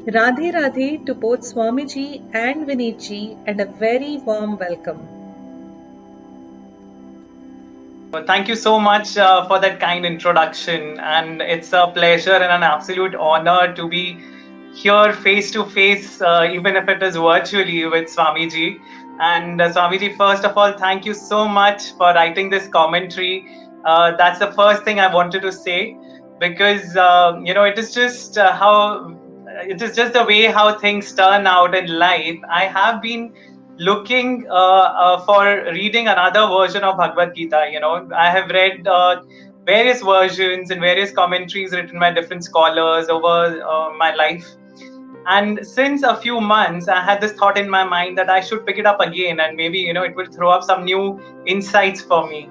Radhe Radhe to both Swamiji and Vineetji, and a very warm welcome. Thank you so much for that kind introduction. And it's a pleasure and an absolute honor to be here face to face, even if it is virtually with Swamiji. And Swamiji, first of all, thank you so much for writing this commentary. That's the first thing I wanted to say because, it is just it is just the way how things turn out in life. I have been looking for reading another version of Bhagavad Gita. I have read various versions and various commentaries written by different scholars over my life. And since a few months, I had this thought in my mind that I should pick it up again, and maybe it will throw up some new insights for me.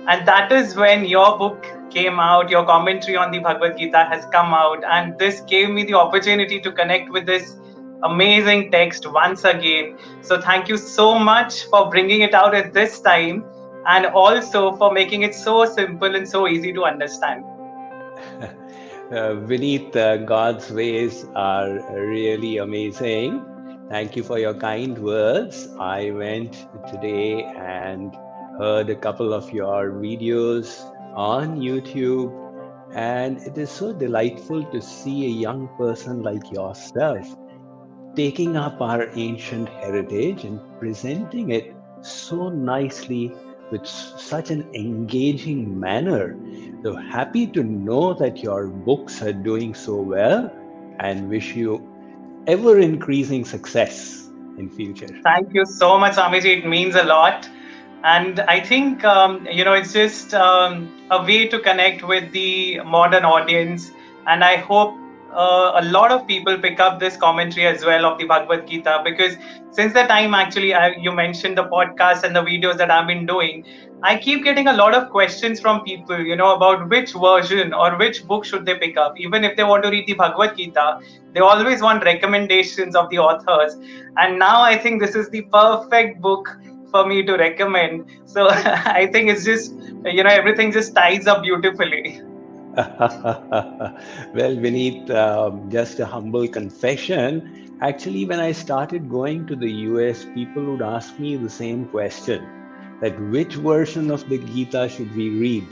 And that is when your book came out, your commentary on the Bhagavad Gita has come out, and this gave me the opportunity to connect with this amazing text once again. So thank you so much for bringing it out at this time, and also for making it so simple and so easy to understand. Vineet, God's ways are really amazing. Thank you for your kind words. I went today and heard a couple of your videos on YouTube, and it is so delightful to see a young person like yourself taking up our ancient heritage and presenting it so nicely with such an engaging manner. So happy to know that your books are doing so well, and wish you ever increasing success in future. Thank you so much, Amiji. It means a lot. And I think, it's just a way to connect with the modern audience. And I hope a lot of people pick up this commentary as well of the Bhagavad Gita, because since the time actually you mentioned the podcast and the videos that I've been doing, I keep getting a lot of questions from people, about which version or which book should they pick up. Even if they want to read the Bhagavad Gita, they always want recommendations of the authors. And now I think this is the perfect book for me to recommend. So I think it's just, everything just ties up beautifully. Well, Vineet, just a humble confession. Actually, when I started going to the US, people would ask me the same question, that which version of the Gita should we read?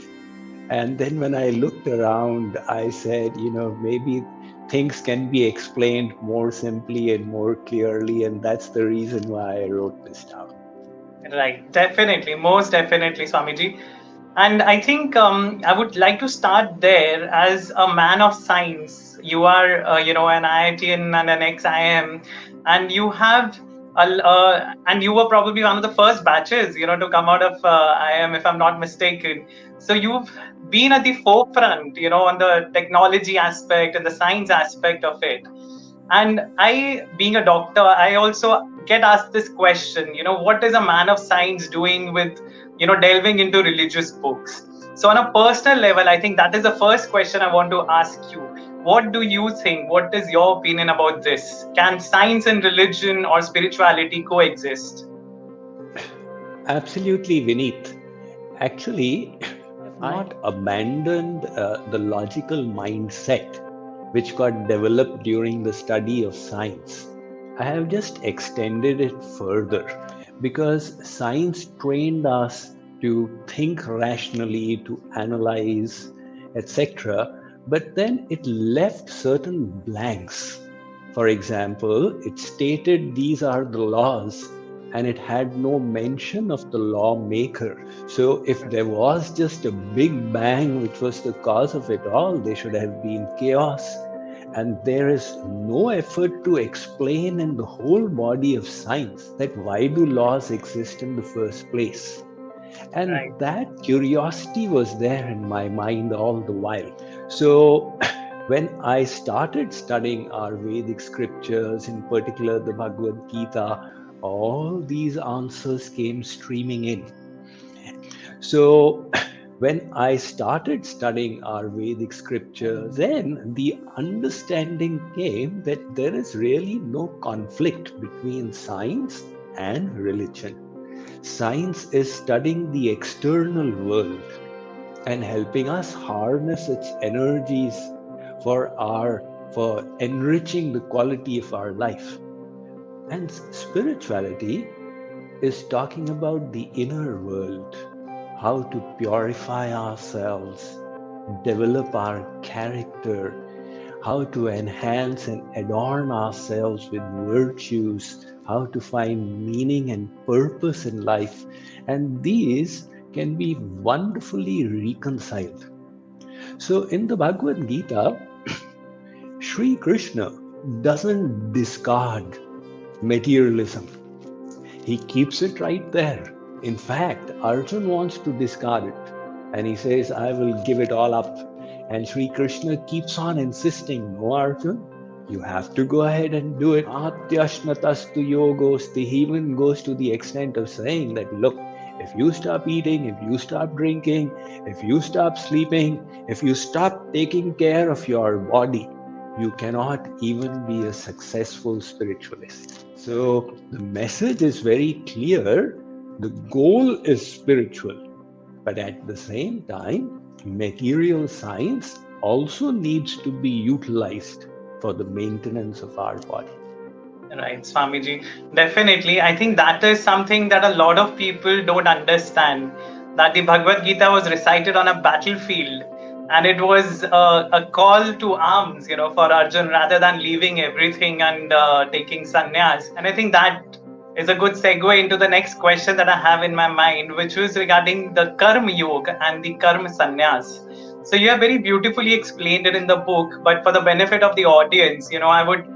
And then when I looked around, I said, maybe things can be explained more simply and more clearly, and that's the reason why I wrote this down. Right, definitely, most definitely, Swamiji. And I think I would like to start there. As a man of science, you are, an IITian and an ex-IIM, and you have, and you were probably one of the first batches, to come out of IIM, if I'm not mistaken. So you've been at the forefront, on the technology aspect and the science aspect of it. And I, being a doctor, I also get asked this question, what is a man of science doing with, delving into religious books? So on a personal level, I think that is the first question I want to ask you. What do you think? What is your opinion about this? Can science and religion or spirituality coexist? Absolutely, Vineet. Actually, I have not abandoned the logical mindset which got developed during the study of science. I have just extended it further, because science trained us to think rationally, to analyze, etc. But then it left certain blanks. For example, it stated these are the laws, and it had no mention of the lawmaker. So if there was just a big bang which was the cause of it all, there should have been chaos. And there is no effort to explain in the whole body of science that why do laws exist in the first place. And Right. that curiosity was there in my mind all the while. So when I started studying our Vedic scriptures, in particular the Bhagavad Gita, all these answers came streaming in. So when I started studying our Vedic scriptures, then the understanding came that there is really no conflict between science and religion. Science is studying the external world and helping us harness its energies for our for enriching the quality of our life. And spirituality is talking about the inner world, how to purify ourselves, develop our character, how to enhance and adorn ourselves with virtues, how to find meaning and purpose in life. And these can be wonderfully reconciled. So in the Bhagavad Gita, Sri Krishna doesn't discard materialism. He keeps it right there. In fact, Arjun wants to discard it. And he says, I will give it all up. And Sri Krishna keeps on insisting, no, Arjun, you have to go ahead and do it. Atyashnatastu yogosti. He even goes to the extent of saying that, look, if you stop eating, if you stop drinking, if you stop sleeping, if you stop taking care of your body, you cannot even be a successful spiritualist. So the message is very clear. The goal is spiritual, but at the same time, material science also needs to be utilized for the maintenance of our body. Right, Swamiji. Definitely. I think that is something that a lot of people don't understand. That the Bhagavad Gita was recited on a battlefield, and it was a call to arms, for Arjun rather than leaving everything and taking sannyas. And I think that is a good segue into the next question that I have in my mind, which was regarding the Karma Yoga and the Karma Sannyas. So you have very beautifully explained it in the book, but for the benefit of the audience, I would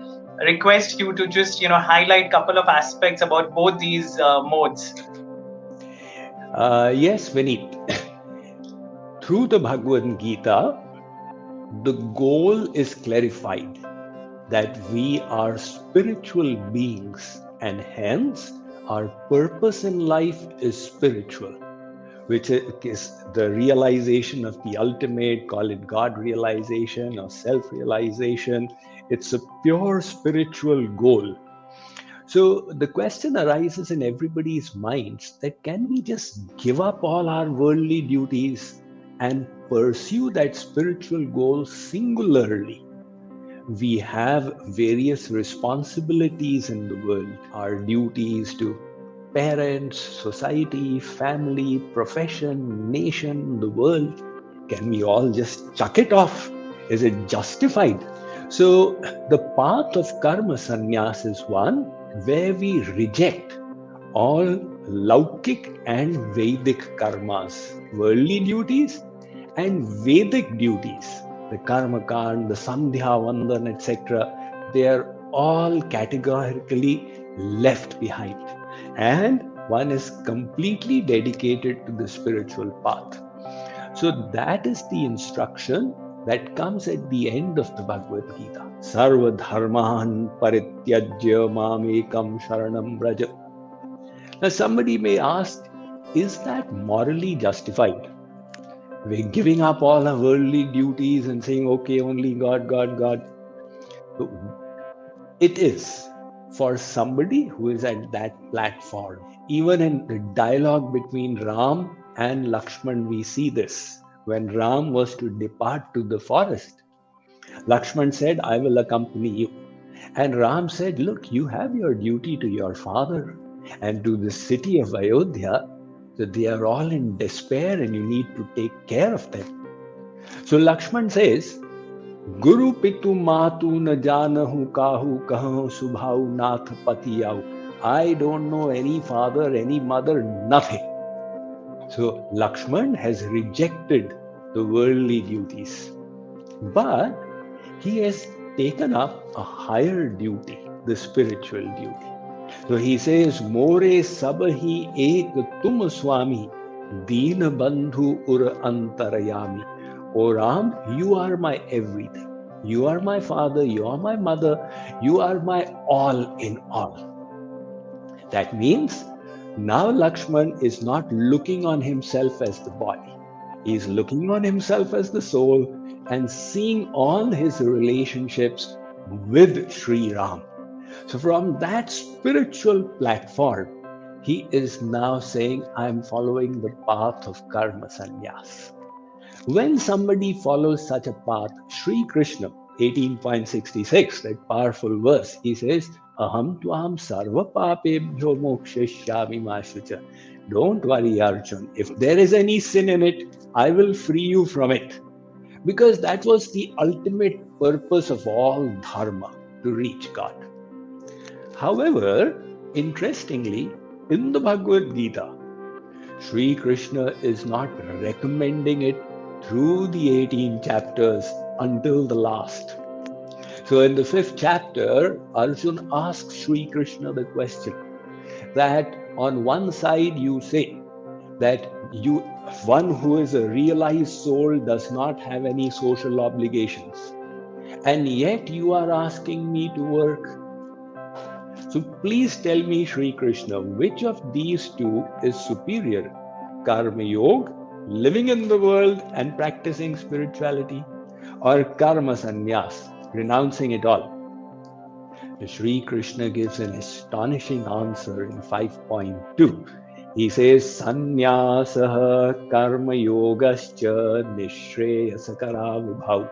request you to just highlight a couple of aspects about both these modes. Yes, Vineet. Through the Bhagavad Gita, the goal is clarified that we are spiritual beings, and hence our purpose in life is spiritual, which is the realization of the ultimate, call it God realization or self-realization. It's a pure spiritual goal. So the question arises in everybody's minds that can we just give up all our worldly duties and pursue that spiritual goal singularly? We have various responsibilities in the world, our duties to parents, society, family, profession, nation, the world. Can we all just chuck it off? Is it justified? So the path of karma sannyas is one where we reject all Laukik and Vedic karmas, worldly duties and Vedic duties. The Karma Kand, the Sandhya Vandan, etc., they are all categorically left behind. And one is completely dedicated to the spiritual path. So that is the instruction that comes at the end of the Bhagavad Gita. Sarva dharman parityajya mamekam sharanam braja. Now somebody may ask, is that morally justified? We're giving up all our worldly duties and saying, okay, only God, God, God. It is for somebody who is at that platform. Even in the dialogue between Ram and Lakshman, we see this. When Ram was to depart to the forest, Lakshman said, I will accompany you. And Ram said, look, you have your duty to your father and to the city of Ayodhya. So they are all in despair and you need to take care of them. So Lakshman says, Guru pitu matu na janahu kahu kahu subhau nath patiyau. I don't know any father, any mother, nothing. So Lakshman has rejected the worldly duties. But he has taken up a higher duty, the spiritual duty. So he says, More sabahi ek tum swami, deen bandhu ur antarayami. O Ram, you are my everything. You are my father, you are my mother, you are my all in all. That means now Lakshman is not looking on himself as the body. He is looking on himself as the soul and seeing all his relationships with Sri Ram. So from that spiritual platform, he is now saying, I am following the path of karma sannyas. When somebody follows such a path, Sri Krishna 18.66, that powerful verse. He says, Aham Twam Sarva Papebhyo Mokshashyami Mashucha. Don't worry, Arjun. If there is any sin in it, I will free you from it. Because that was the ultimate purpose of all dharma, to reach God. However, interestingly, in the Bhagavad Gita, Sri Krishna is not recommending it through the 18 chapters until the last. So in the 5th chapter, Arjun asks Sri Krishna the question that on one side you say that one who is a realized soul does not have any social obligations, and yet you are asking me to work. So please tell me, Sri Krishna, which of these two is superior? Karma Yoga, living in the world and practicing spirituality, or Karma Sannyas, renouncing it all? The Sri Krishna gives an astonishing answer in 5.2. He says, Sannyasaha karma yogascha nishreyasakara vibhav.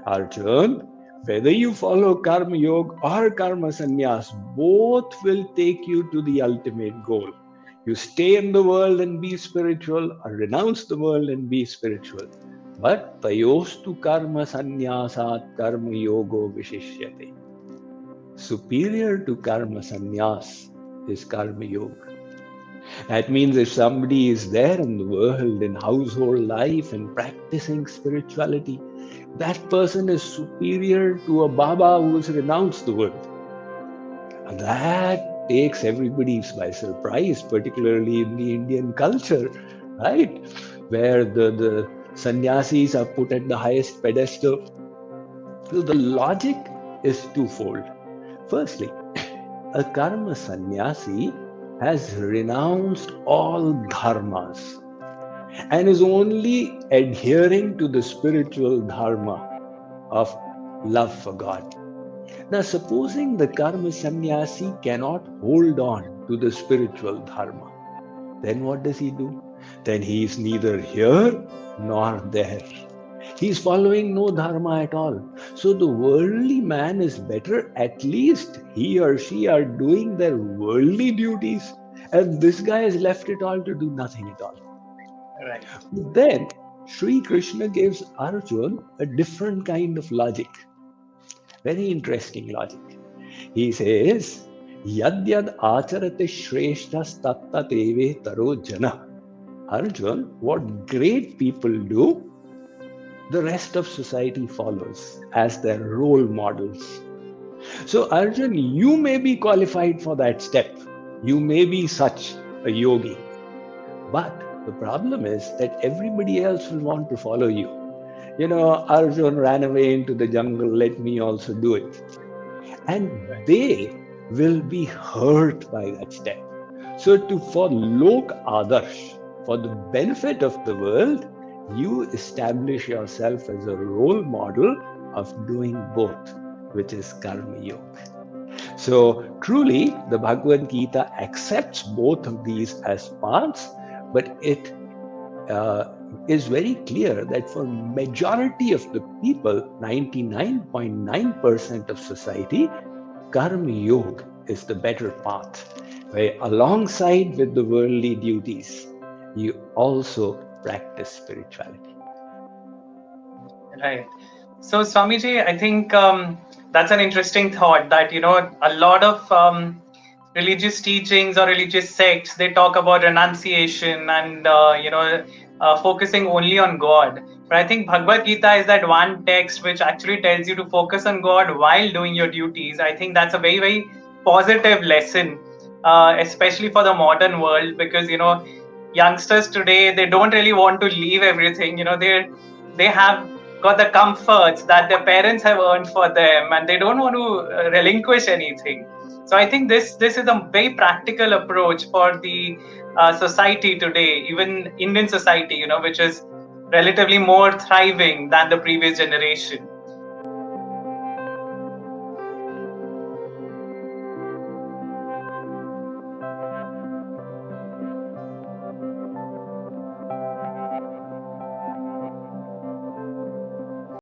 Arjun, whether you follow karma yoga or karma sannyas, both will take you to the ultimate goal. You stay in the world and be spiritual, or renounce the world and be spiritual. But tayostu karma sannyasat karma yogo vishishyate. Superior to karma sannyas is karma yoga. That means if somebody is there in the world, in household life and practicing spirituality, that person is superior to a Baba who has renounced the world. And that takes everybody by surprise, particularly in the Indian culture, right? Where the sannyasis are put at the highest pedestal. So the logic is twofold. Firstly, a karma sannyasi has renounced all dharmas and is only adhering to the spiritual dharma of love for God. Now, supposing the karma sannyasi cannot hold on to the spiritual dharma, then what does he do? Then he is neither here nor there. He is following no dharma at all. So the worldly man is better. At least he or she are doing their worldly duties. And this guy has left it all to do nothing at all. Right. Then Sri Krishna gives Arjun a different kind of logic. Very interesting logic. He says, Yad yad acharate shreshtas tatta teve taro jana. Arjun, what great people do, the rest of society follows as their role models. So Arjun, you may be qualified for that step. You may be such a yogi. But the problem is that everybody else will want to follow you. You know, Arjun ran away into the jungle, let me also do it. And they will be hurt by that step. So for Lok Adarsh, for the benefit of the world, you establish yourself as a role model of doing both, which is Karma Yoga. So truly, the Bhagavad Gita accepts both of these as paths, but it is very clear that for majority of the people, 99.9% of society, Karma Yoga is the better path, where alongside with the worldly duties, you also practice spirituality. Right. So, Swamiji, I think that's an interesting thought that, you know, a lot of religious teachings or religious sects, they talk about renunciation and, focusing only on God. But I think Bhagavad Gita is that one text which actually tells you to focus on God while doing your duties. I think that's a very, very positive lesson, especially for the modern world, because, you know, youngsters today, they don't really want to leave everything. You know, they have got the comforts that their parents have earned for them, and they don't want to relinquish anything. So I think this is a very practical approach for the society today, even Indian society, you know, which is relatively more thriving than the previous generation.